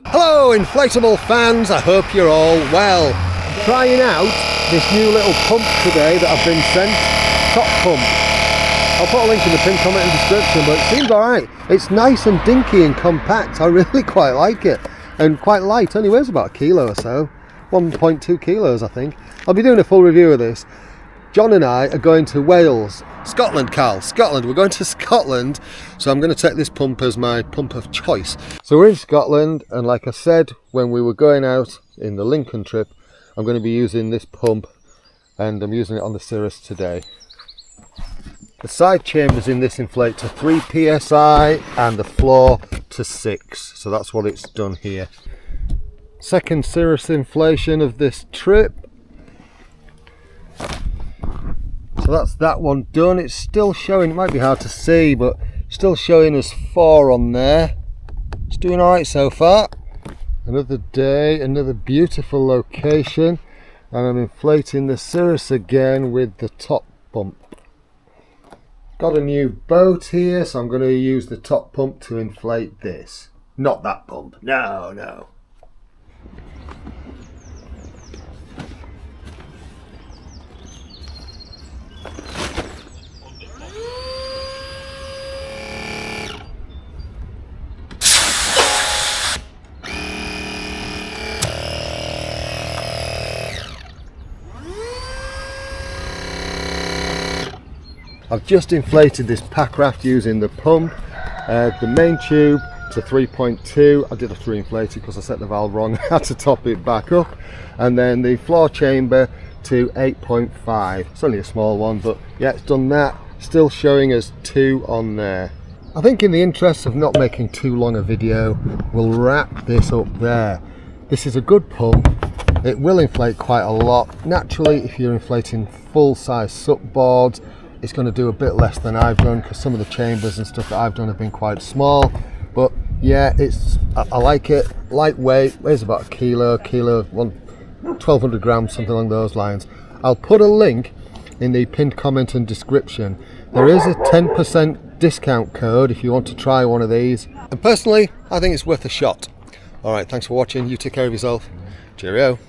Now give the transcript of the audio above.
Hello inflatable fans, I hope you're all well. I'm trying out this new little pump today that I've been sent, TOPUMP. I'll put a link in the pinned comment and description, but it seems alright. It's nice and dinky and compact, I really quite like it. And quite light, only weighs about a kilo or so. 1.2 kilos I think. I'll be doing a full review of this. John and I are going to Wales, Scotland, Carl, Scotland. We're going to Scotland, so I'm going to take this pump as my pump of choice. So we're in Scotland, and like I said, when we were going out in the Lincoln trip, I'm going to be using this pump, and I'm using it on the Cirrus today. The side chambers in this inflate to 3 psi, and the floor to 6, so that's what it's done here. Second Cirrus inflation of this trip. So that's that one done. It's still showing, it might be hard to see, but still showing us 4 on there. It's doing alright so far. Another day, another beautiful location, and I'm inflating the Cirrus again with the top pump. Got a new boat here, so I'm going to use the top pump to inflate this. Not that pump, no. I've just inflated this packraft using the pump, the main tube to 3.2. I did a 3 inflated because I set the valve wrong, I had to top it back up, and then the floor chamber to 8.5. It's only a small one, but yeah, it's done that. Still showing us 2 on there. I think in the interest of not making too long a video, we'll wrap this up there. This is a good pump. It will inflate quite a lot. Naturally, if you're inflating full-size SUP boards, it's going to do a bit less than I've done, because some of the chambers and stuff that I've done have been quite small. But yeah, I like it. Lightweight, weighs about a kilo, 1200 grams, something along those lines. I'll put a link in the pinned comment and description. There is a 10% discount code if you want to try one of these. And personally, I think it's worth a shot. Alright, thanks for watching. You take care of yourself. Cheerio.